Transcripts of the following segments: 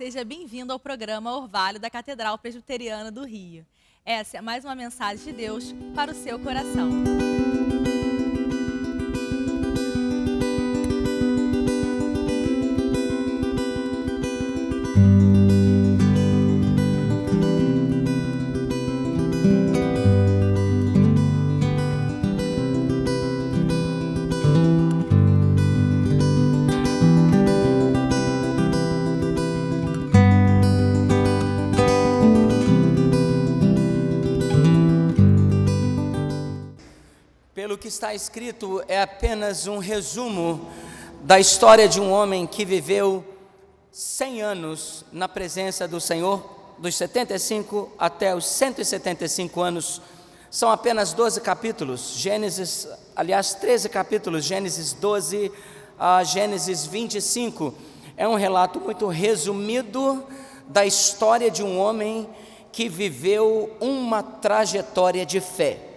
seja bem-vindo ao programa Orvalho da Catedral Presbiteriana do Rio. Essa é mais uma mensagem de Deus para o seu coração. Pelo que está escrito, é apenas um resumo da história de um homem que viveu 100 anos na presença do Senhor, dos 75 até os 175 anos. São apenas 12 capítulos, 13 capítulos, Gênesis 12 a Gênesis 25. É um relato muito resumido da história de um homem que viveu uma trajetória de fé.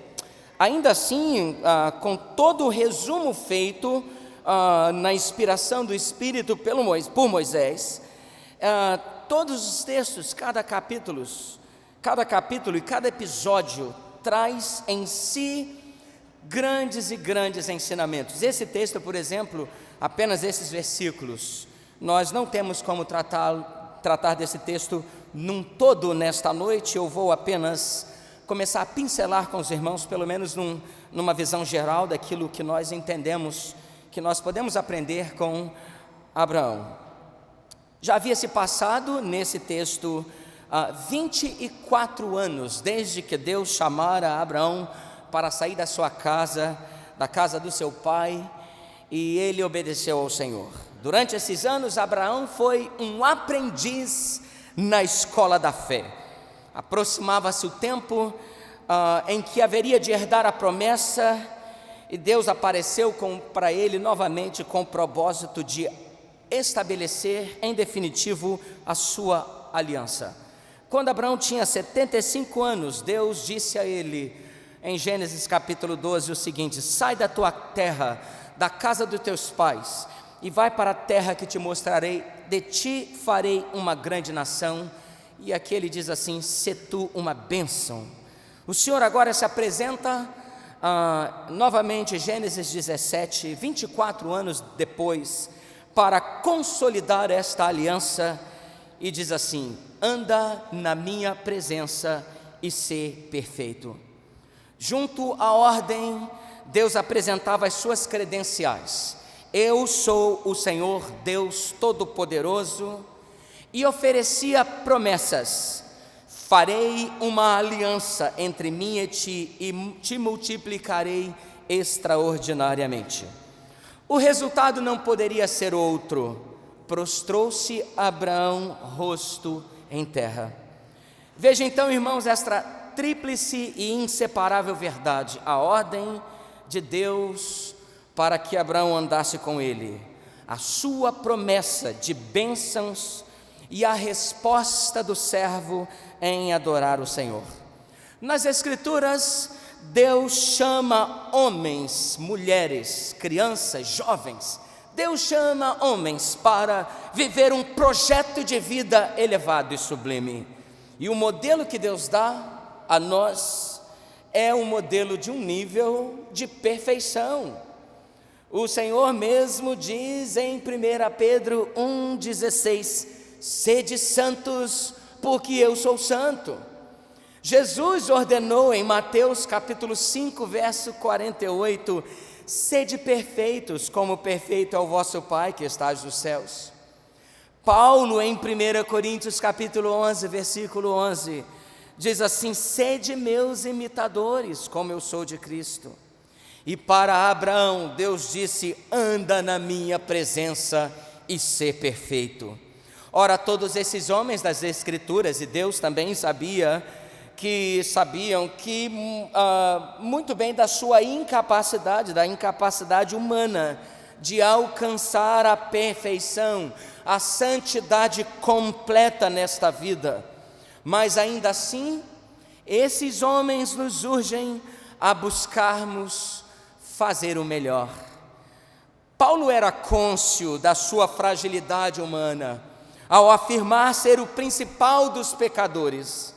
Ainda assim, com todo o resumo feito na inspiração do Espírito por Moisés, todos os textos, cada capítulo e cada episódio traz em si grandes e grandes ensinamentos. Esse texto, por exemplo, apenas esses versículos, nós não temos como tratar desse texto num todo nesta noite. Eu vou apenas começar a pincelar com os irmãos, pelo menos numa visão geral daquilo que nós entendemos, que nós podemos aprender com Abraão. Já havia se passado nesse texto 24 anos, desde que Deus chamara Abraão para sair da sua casa, da casa do seu pai, e ele obedeceu ao Senhor. Durante esses anos, Abraão foi um aprendiz na escola da fé. Aproximava-se o tempo em que haveria de herdar a promessa, e Deus apareceu para ele novamente com o propósito de estabelecer em definitivo a sua aliança. Quando Abraão tinha 75 anos, Deus disse a ele, em Gênesis capítulo 12, o seguinte: sai da tua terra, da casa dos teus pais, e vai para a terra que te mostrarei, de ti farei uma grande nação. E aqui ele diz assim: sê tu uma bênção. O Senhor agora se apresenta novamente, Gênesis 17, 24 anos depois, para consolidar esta aliança, e diz assim: anda na minha presença e sê perfeito. Junto à ordem, Deus apresentava as suas credenciais: eu sou o Senhor Deus Todo-Poderoso, e oferecia promessas: farei uma aliança entre mim e ti, e te multiplicarei extraordinariamente. O resultado não poderia ser outro: prostrou-se Abraão rosto em terra. Veja então, irmãos, esta tríplice e inseparável verdade: a ordem de Deus para que Abraão andasse com ele, a sua promessa de bênçãos e a resposta do servo em adorar o Senhor. Nas Escrituras, Deus chama homens, mulheres, crianças, jovens. Deus chama homens para viver um projeto de vida elevado e sublime. E o modelo que Deus dá a nós é um modelo de um nível de perfeição. O Senhor mesmo diz em 1 Pedro 1,16: sede santos, porque eu sou santo. Jesus ordenou em Mateus capítulo 5, verso 48: sede perfeitos, como perfeito é o vosso Pai que está nos céus. Paulo em 1 Coríntios capítulo 11, versículo 11, diz assim: sede meus imitadores, como eu sou de Cristo. E para Abraão, Deus disse: anda na minha presença e sê perfeito. Ora, todos esses homens das Escrituras, e Deus também sabiam que muito bem da sua incapacidade, da incapacidade humana de alcançar a perfeição, a santidade completa nesta vida. Mas ainda assim, esses homens nos urgem a buscarmos fazer o melhor. Paulo era cônscio da sua fragilidade humana, ao afirmar ser o principal dos pecadores,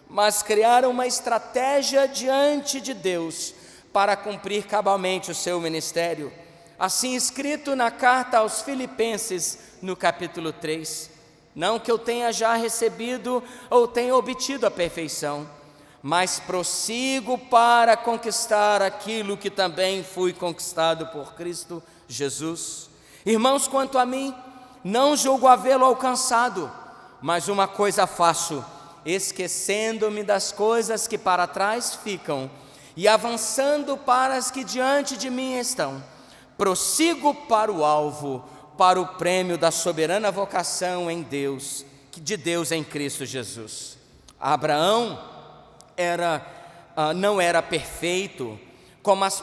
mas criaram uma estratégia diante de Deus para cumprir cabalmente o seu ministério. Assim escrito na carta aos Filipenses, no capítulo 3, não que eu tenha já recebido ou tenha obtido a perfeição, mas prossigo para conquistar aquilo que também fui conquistado por Cristo Jesus. Irmãos, quanto a mim, não julgo havê-lo alcançado, mas uma coisa faço, esquecendo-me das coisas que para trás ficam e avançando para as que diante de mim estão, prossigo para o alvo, para o prêmio da soberana vocação de Deus em Cristo Jesus. Abraão não era perfeito, como as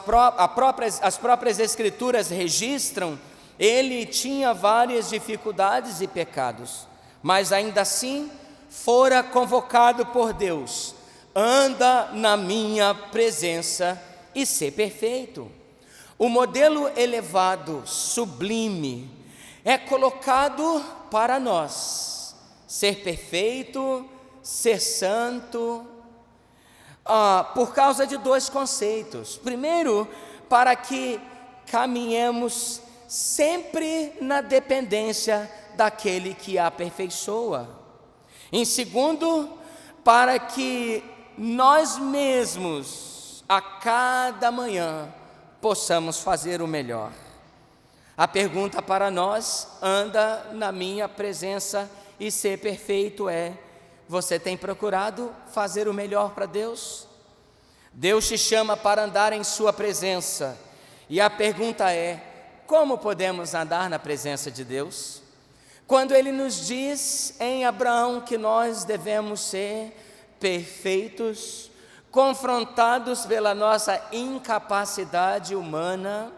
próprias Escrituras registram. Ele tinha várias dificuldades e pecados, mas ainda assim fora convocado por Deus: anda na minha presença e ser perfeito. O modelo elevado, sublime, é colocado para nós: ser perfeito, ser santo, por causa de dois conceitos. Primeiro, para que caminhemos sempre na dependência daquele que a aperfeiçoa. Em segundo, para que nós mesmos, a cada manhã, possamos fazer o melhor. A pergunta para nós: anda na minha presença e ser perfeito, você tem procurado fazer o melhor para Deus? Deus te chama para andar em sua presença, e a pergunta é: como podemos andar na presença de Deus? Quando Ele nos diz em Abraão que nós devemos ser perfeitos, confrontados pela nossa incapacidade humana,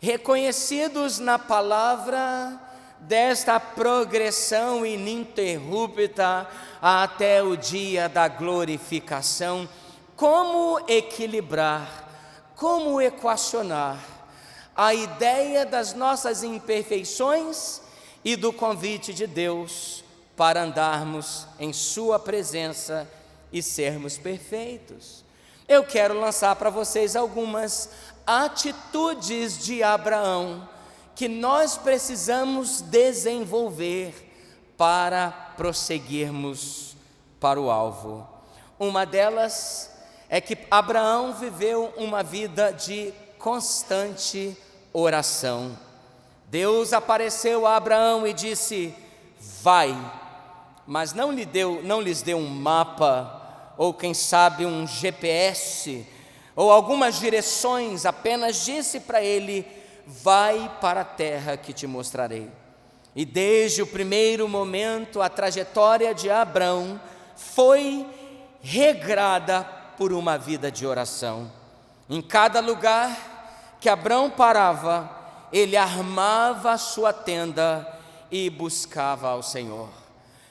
reconhecidos na palavra desta progressão ininterrupta até o dia da glorificação, como equilibrar, como equacionar a ideia das nossas imperfeições e do convite de Deus para andarmos em sua presença e sermos perfeitos? Eu quero lançar para vocês algumas atitudes de Abraão que nós precisamos desenvolver para prosseguirmos para o alvo. Uma delas é que Abraão viveu uma vida de constante oração. Deus apareceu a Abraão e disse: vai, mas não lhes deu um mapa, ou quem sabe um GPS, ou algumas direções, apenas disse para ele: vai para a terra que te mostrarei. E desde o primeiro momento, a trajetória de Abraão foi regrada por uma vida de oração. Em cada lugar que Abraão parava, ele armava a sua tenda e buscava ao Senhor.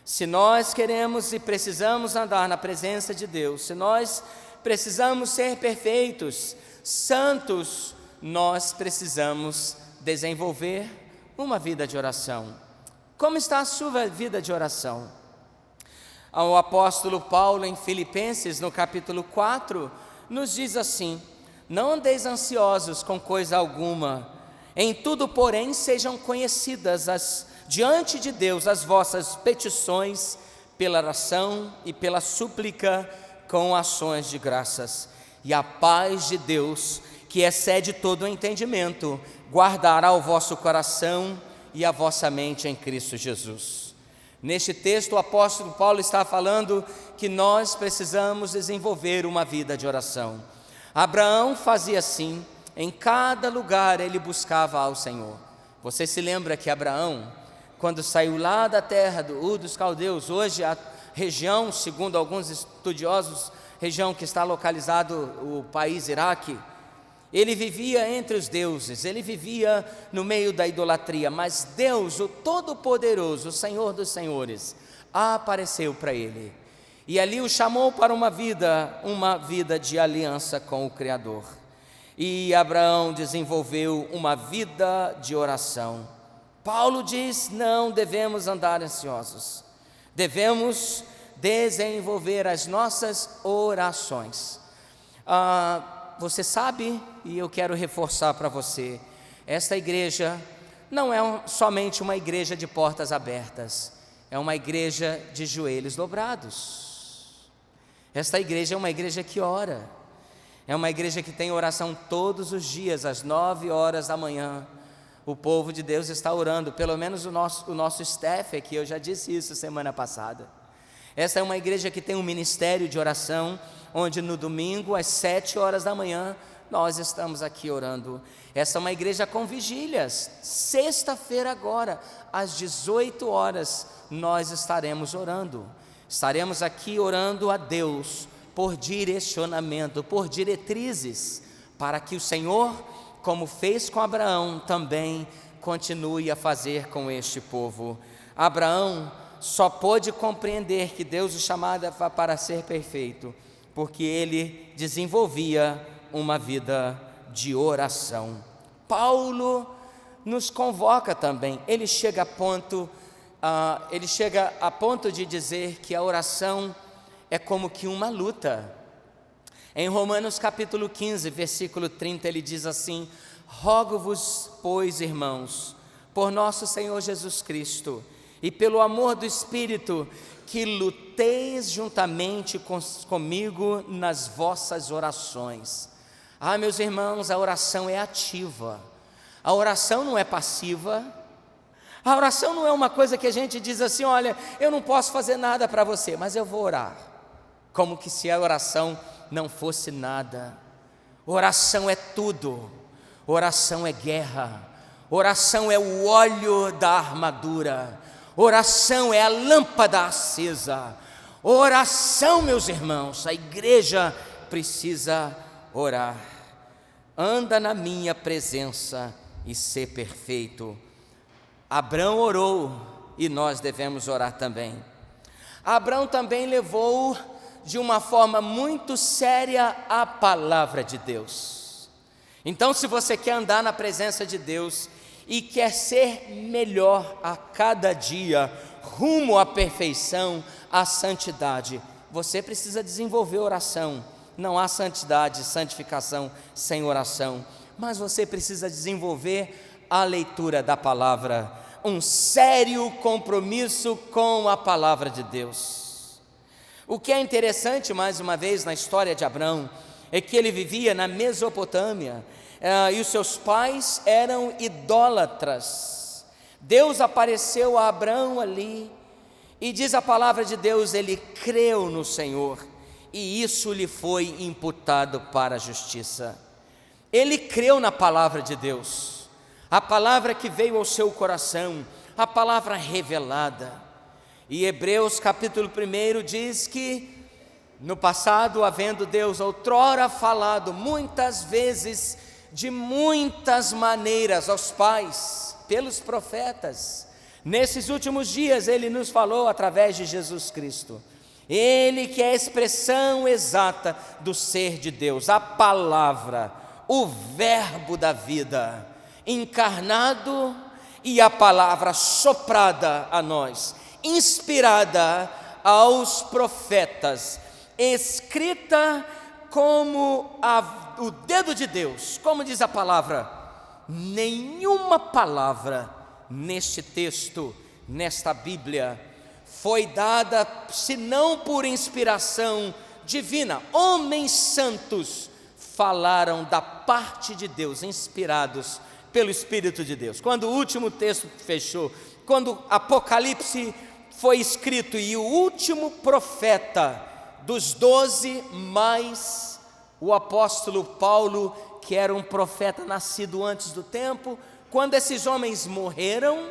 Se nós queremos e precisamos andar na presença de Deus, se nós precisamos ser perfeitos, santos, nós precisamos desenvolver uma vida de oração. Como está a sua vida de oração? O apóstolo Paulo, em Filipenses, no capítulo 4, nos diz assim: não andeis ansiosos com coisa alguma, em tudo, porém, sejam conhecidas diante de Deus as vossas petições, pela oração e pela súplica, com ações de graças. E a paz de Deus, que excede todo o entendimento, guardará o vosso coração e a vossa mente em Cristo Jesus. Neste texto, o apóstolo Paulo está falando que nós precisamos desenvolver uma vida de oração. Abraão fazia assim, em cada lugar ele buscava ao Senhor. Você se lembra que Abraão, quando saiu lá da terra dos caldeus, hoje a região, segundo alguns estudiosos, região que está localizado o país Iraque, ele vivia entre os deuses, ele vivia no meio da idolatria, mas Deus, o Todo-Poderoso, o Senhor dos Senhores, apareceu para ele, e ali o chamou para uma vida de aliança com o Criador. E Abraão desenvolveu uma vida de oração. Paulo diz: não devemos andar ansiosos, devemos desenvolver as nossas orações. Você sabe, e eu quero reforçar para você, esta igreja não é somente uma igreja de portas abertas, é uma igreja de joelhos dobrados. Esta igreja é uma igreja que ora, é uma igreja que tem oração todos os dias, às 9 horas da manhã. O povo de Deus está orando, pelo menos o nosso staff aqui, eu já disse isso semana passada. Esta é uma igreja que tem um ministério de oração, onde no domingo, às 7 horas da manhã, nós estamos aqui orando. Essa é uma igreja com vigílias. Sexta-feira agora, às 18 horas, nós estaremos orando. Estaremos aqui orando a Deus por direcionamento, por diretrizes, para que o Senhor, como fez com Abraão, também continue a fazer com este povo. Abraão só pôde compreender que Deus o chamava para ser perfeito, porque ele desenvolvia uma vida de oração. Paulo nos convoca também, ele chega a ponto de dizer que a oração é como que uma luta. Em Romanos capítulo 15, versículo 30, ele diz assim: rogo-vos, pois, irmãos, por nosso Senhor Jesus Cristo e pelo amor do Espírito, que luteis juntamente comigo nas vossas orações. Meus irmãos, a oração é ativa, a oração não é passiva, a oração não é uma coisa que a gente diz assim: olha, eu não posso fazer nada para você, mas eu vou orar, como que se a oração não fosse nada. Oração é tudo, oração é guerra, oração é o óleo da armadura, oração é a lâmpada acesa. Oração, meus irmãos, a igreja precisa orar. Anda na minha presença e ser perfeito. Abraão orou e nós devemos orar também. Abraão também levou de uma forma muito séria a palavra de Deus. Então, se você quer andar na presença de Deus e quer ser melhor a cada dia, rumo à perfeição, à santidade, você precisa desenvolver oração. Não há santidade, santificação sem oração, mas você precisa desenvolver a leitura da palavra, um sério compromisso com a palavra de Deus. O que é interessante, mais uma vez, na história de Abraão, é que ele vivia na Mesopotâmia, e os seus pais eram idólatras. Deus apareceu a Abraão ali, e diz a palavra de Deus, ele creu no Senhor, e isso lhe foi imputado para a justiça. Ele creu na palavra de Deus, a palavra que veio ao seu coração, a palavra revelada. E Hebreus capítulo 1 diz que no passado, havendo Deus outrora falado muitas vezes, de muitas maneiras aos pais, pelos profetas, nesses últimos dias Ele nos falou através de Jesus Cristo. Ele que é a expressão exata do ser de Deus, a palavra, o verbo da vida, encarnado, e a palavra soprada a nós, inspirada aos profetas, escrita como o dedo de Deus. Como diz a palavra, nenhuma palavra neste texto, nesta Bíblia, foi dada senão por inspiração divina. Homens santos falaram da parte de Deus, inspirados pelo Espírito de Deus. Quando o último texto fechou, quando Apocalipse foi escrito e o último profeta dos 12, mais o apóstolo Paulo, que era um profeta nascido antes do tempo, quando esses homens morreram,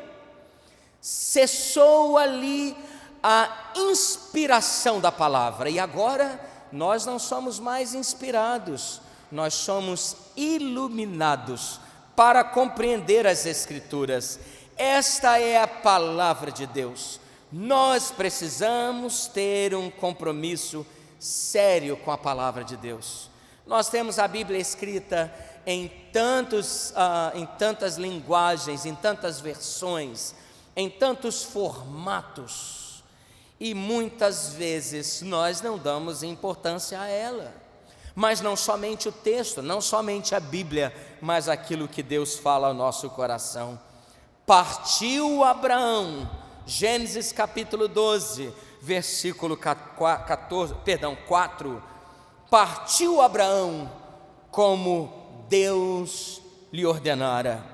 cessou ali a inspiração da palavra. E agora nós não somos mais inspirados, nós somos iluminados para compreender as Escrituras. Esta é a palavra de Deus. Nós precisamos ter um compromisso sério com a palavra de Deus. Nós temos a Bíblia escrita em tantas linguagens, em tantas versões, em tantos formatos, e muitas vezes nós não damos importância a ela. Mas não somente o texto, não somente a Bíblia, mas aquilo que Deus fala ao nosso coração. Partiu Abraão, Gênesis capítulo 12, versículo 4. Partiu Abraão como Deus lhe ordenara.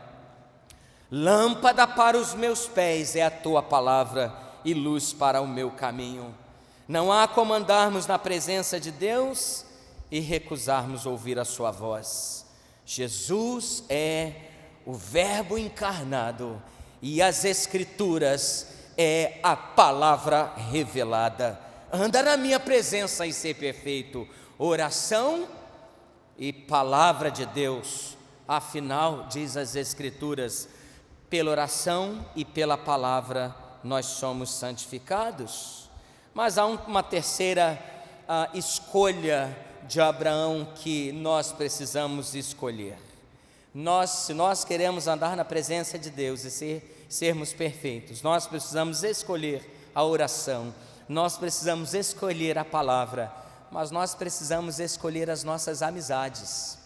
Lâmpada para os meus pés é a tua palavra e luz para o meu caminho. Não há como andarmos na presença de Deus e recusarmos ouvir a sua voz. Jesus é o Verbo encarnado e as Escrituras é a palavra revelada. Anda na minha presença e ser perfeito. Oração e palavra de Deus. Afinal, diz as Escrituras, pela oração e pela palavra nós somos santificados. Mas há uma terceira escolha de Abraão que nós precisamos escolher. Se nós queremos andar na presença de Deus e sermos perfeitos, nós precisamos escolher a oração, nós precisamos escolher a palavra, mas nós precisamos escolher as nossas amizades.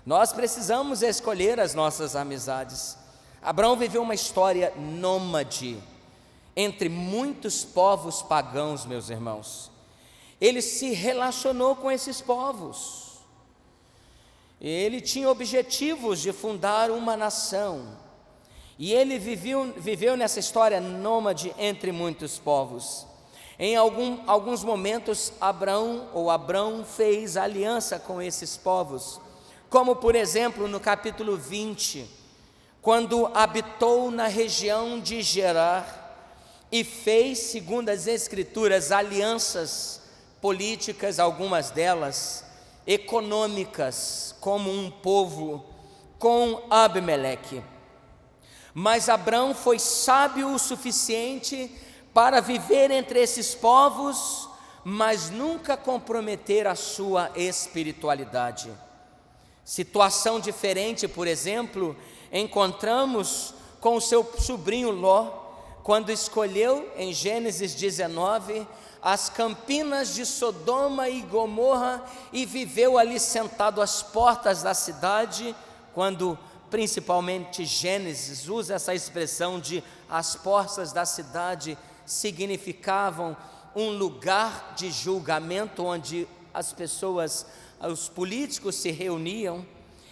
Nós precisamos escolher as nossas amizades. Abraão viveu uma história nômade entre muitos povos pagãos, meus irmãos. Ele se relacionou com esses povos. Ele tinha objetivos de fundar uma nação. E ele viveu nessa história nômade entre muitos povos. Em alguns momentos, Abrão fez aliança com esses povos. Como, por exemplo, no capítulo 20, quando habitou na região de Gerar e fez, segundo as Escrituras, alianças políticas, algumas delas econômicas, como um povo, com Abimeleque. Mas Abrão foi sábio o suficiente para viver entre esses povos, mas nunca comprometer a sua espiritualidade. Situação diferente, por exemplo, encontramos com o seu sobrinho Ló, quando escolheu, em Gênesis 19, as campinas de Sodoma e Gomorra e viveu ali sentado às portas da cidade, quando principalmente Gênesis usa essa expressão de as portas da cidade, significavam um lugar de julgamento onde as pessoas, os políticos se reuniam.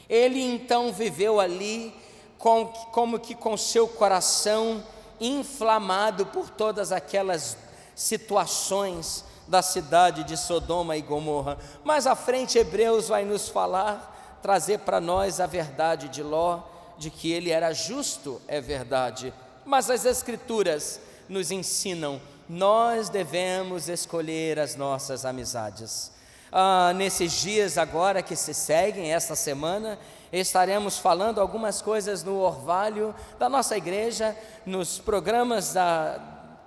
Ele então viveu ali como que com seu coração inflamado por todas aquelas situações da cidade de Sodoma e Gomorra. Mais à frente, Hebreus vai nos falar, trazer para nós a verdade de Ló, de que ele era justo, é verdade, mas as Escrituras nos ensinam, nós devemos escolher as nossas amizades. Nesses dias agora que se seguem, esta semana, estaremos falando algumas coisas no orvalho da nossa igreja, nos programas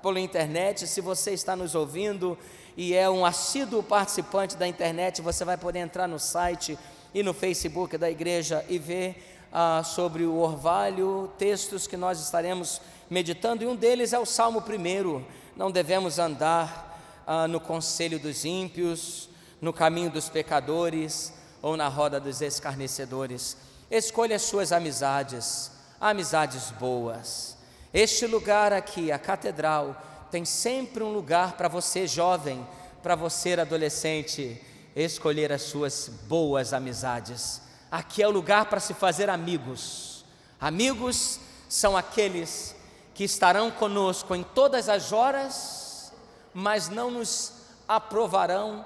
pela internet. Se você está nos ouvindo e é um assíduo participante da internet, você vai poder entrar no site e no Facebook da igreja e ver sobre o orvalho, textos que nós estaremos meditando, e um deles é o Salmo 1. Não devemos andar no conselho dos ímpios, no caminho dos pecadores ou na roda dos escarnecedores. Escolha as suas amizades, amizades boas. Este lugar aqui, a catedral, tem sempre um lugar para você jovem, para você adolescente, escolher as suas boas amizades. Aqui é o lugar para se fazer amigos. Amigos são aqueles que estarão conosco em todas as horas, mas não nos aprovarão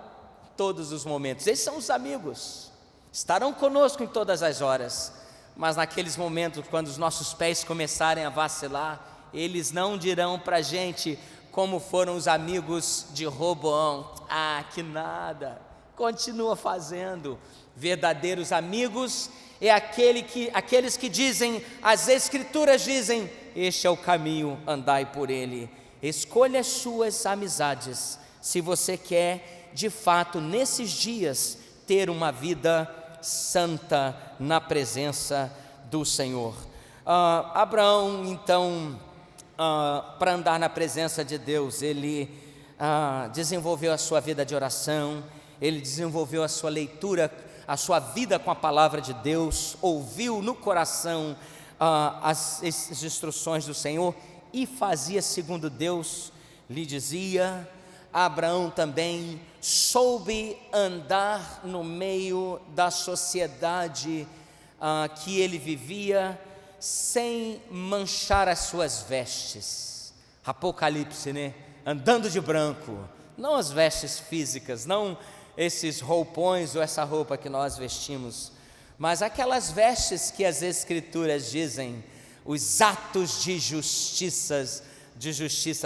todos os momentos. Esses são os amigos. Estarão conosco em todas as horas, mas naqueles momentos quando os nossos pés começarem a vacilar, eles não dirão para a gente como foram os amigos de Roboão: que nada, continua fazendo. Verdadeiros amigos é aqueles que dizem, as Escrituras dizem, este é o caminho, andai por ele. Escolha as suas amizades, se você quer de fato nesses dias ter uma vida santa na presença do Senhor. Abraão, então, para andar na presença de Deus, ele desenvolveu a sua vida de oração, ele desenvolveu a sua leitura, a sua vida com a palavra de Deus, ouviu no coração as instruções do Senhor e fazia segundo Deus lhe dizia. Abraão também soube andar no meio da sociedade que ele vivia, sem manchar as suas vestes. Apocalipse, né? Andando de branco, não as vestes físicas, não esses roupões ou essa roupa que nós vestimos, mas aquelas vestes que as Escrituras dizem, os atos de justiça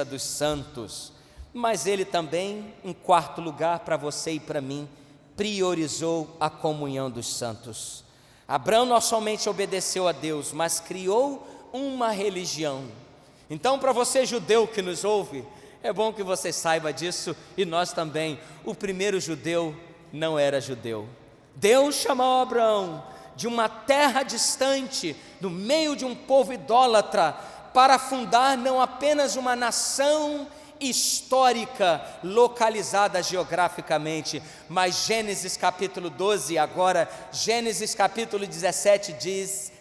dos santos. Mas ele também, em quarto lugar, para você e para mim, priorizou a comunhão dos santos. Abraão não somente obedeceu a Deus, mas criou uma religião. Então, para você judeu que nos ouve, é bom que você saiba disso, e nós também. O primeiro judeu não era judeu. Deus chamou Abraão de uma terra distante, no meio de um povo idólatra, para fundar não apenas uma nação histórica, localizada geograficamente, mas Gênesis capítulo 12, agora Gênesis capítulo 17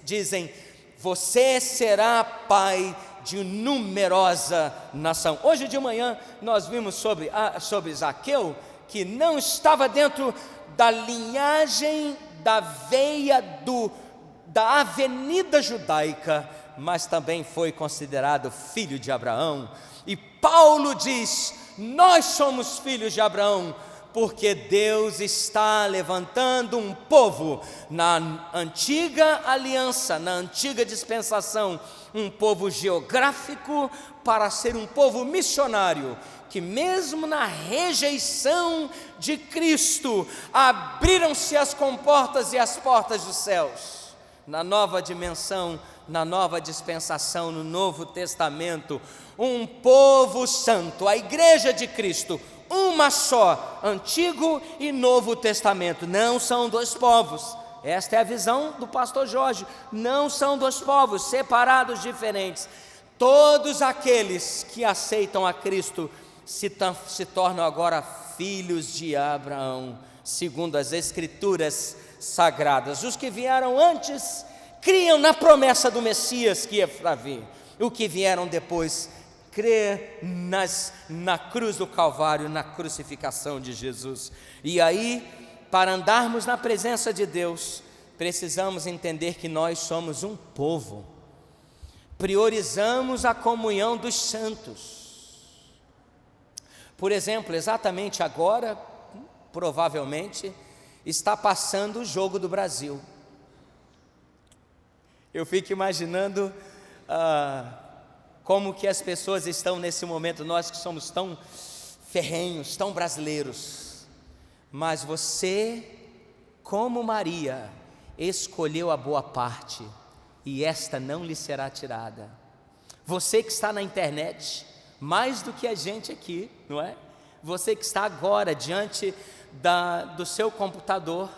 dizem: você será pai de numerosa nação. Hoje de manhã nós vimos sobre Zaqueu, que não estava dentro da linhagem, da veia da avenida judaica, mas também foi considerado filho de Abraão. E Paulo diz: nós somos filhos de Abraão, porque Deus está levantando um povo na antiga aliança, na antiga dispensação, um povo geográfico para ser um povo missionário, que mesmo na rejeição de Cristo, abriram-se as comportas e as portas dos céus. Na nova dimensão, na nova dispensação, no Novo Testamento, um povo santo, a igreja de Cristo, uma só, Antigo e Novo Testamento, não são dois povos. Esta é a visão do pastor Jorge, não são dois povos separados, diferentes. Todos aqueles que aceitam a Cristo se tornam agora filhos de Abraão, segundo as Escrituras sagradas. Os que vieram antes criam na promessa do Messias que ia vir. O que vieram depois crer na cruz do Calvário, na crucificação de Jesus. E aí, para andarmos na presença de Deus, precisamos entender que nós somos um povo. Priorizamos a comunhão dos santos. Por exemplo, exatamente agora, provavelmente, está passando o jogo do Brasil. Eu fico imaginando como que as pessoas estão nesse momento, nós que somos tão ferrenhos, tão brasileiros. Mas você, como Maria, escolheu a boa parte, e esta não lhe será tirada. Você que está na internet, mais do que a gente aqui, não é? Você que está agora diante do seu computador,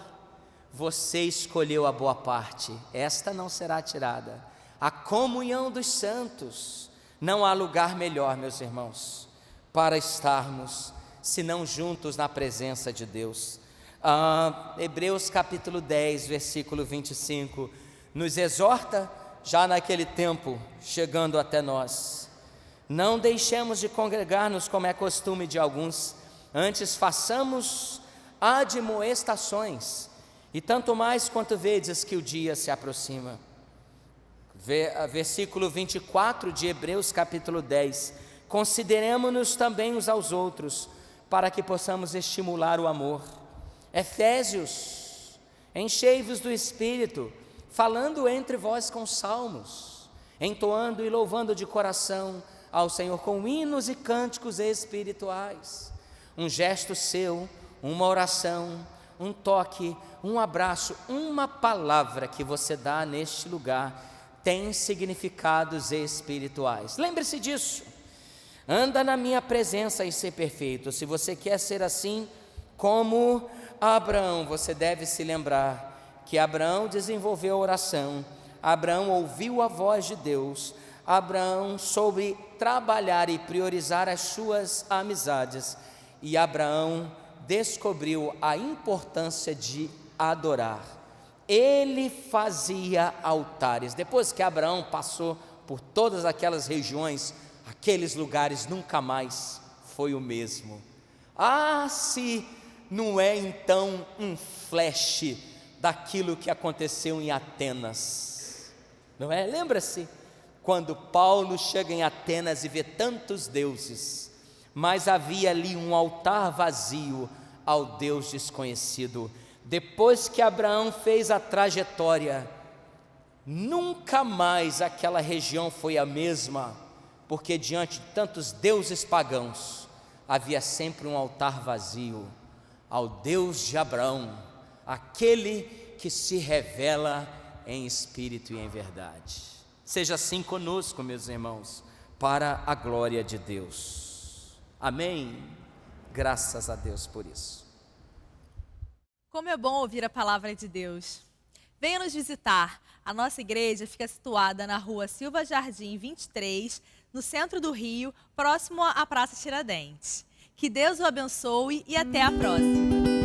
você escolheu a boa parte, esta não será tirada. A comunhão dos santos, não há lugar melhor, meus irmãos, para estarmos, senão juntos na presença de Deus. Hebreus capítulo 10, versículo 25, nos exorta, já naquele tempo, chegando até nós: não deixemos de congregar-nos como é costume de alguns, antes façamos admoestações, e tanto mais quanto vedes que o dia se aproxima. Versículo 24 de Hebreus capítulo 10, consideremo-nos também uns aos outros, para que possamos estimular o amor. Efésios, enchei-vos do Espírito, falando entre vós com salmos, entoando e louvando de coração ao Senhor com hinos e cânticos espirituais. Um gesto seu, uma oração, um toque, um abraço, uma palavra que você dá neste lugar tem significados espirituais. Lembre-se disso. Anda na minha presença e ser perfeito. Se você quer ser assim como Abraão, você deve se lembrar porque Abraão desenvolveu a oração, Abraão ouviu a voz de Deus, Abraão soube trabalhar e priorizar as suas amizades, e Abraão descobriu a importância de adorar. Ele fazia altares. Depois que Abraão passou por todas aquelas regiões, aqueles lugares, nunca mais foi o mesmo. Ah, se não é então um flash daquilo que aconteceu em Atenas, não é? Lembra-se quando Paulo chega em Atenas e vê tantos deuses, mas havia ali um altar vazio ao Deus desconhecido. Depois que Abraão fez a trajetória, nunca mais aquela região foi a mesma, porque diante de tantos deuses pagãos, havia sempre um altar vazio ao Deus de Abraão, aquele que se revela em espírito e em verdade. Seja assim conosco, meus irmãos, para a glória de Deus. Amém? Graças a Deus por isso. Como é bom ouvir a palavra de Deus. Venha nos visitar. A nossa igreja fica situada na rua Silva Jardim 23, no centro do Rio, próximo à Praça Tiradentes. Que Deus o abençoe e até a próxima.